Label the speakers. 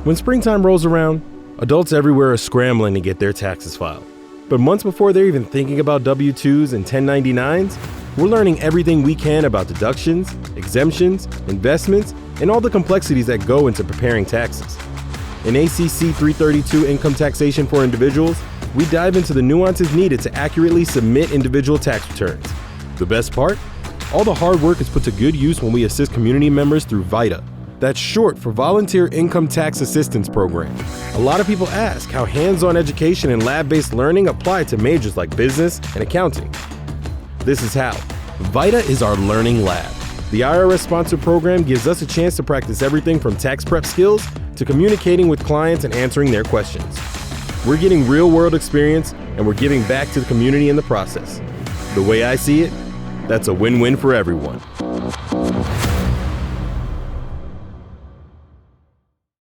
Speaker 1: When springtime rolls around, adults everywhere are scrambling to get their taxes filed. But months before they're even thinking about W-2s and 1099s, we're learning everything we can about deductions, exemptions, investments, and all the complexities that go into preparing taxes. In ACC 332 Income Taxation for Individuals, we dive into the nuances needed to accurately submit individual tax returns. The best part? All the hard work is put to good use when we assist community members through VITA. That's short for Volunteer Income Tax Assistance Program. A lot of people ask how hands-on education and lab-based learning apply to majors like business and accounting. This is how. VITA is our learning lab. The IRS-sponsored program gives us a chance to practice everything from tax prep skills to communicating with clients and answering their questions. We're getting real-world experience, and we're giving back to the community in the process. The way I see it, that's a win-win for everyone.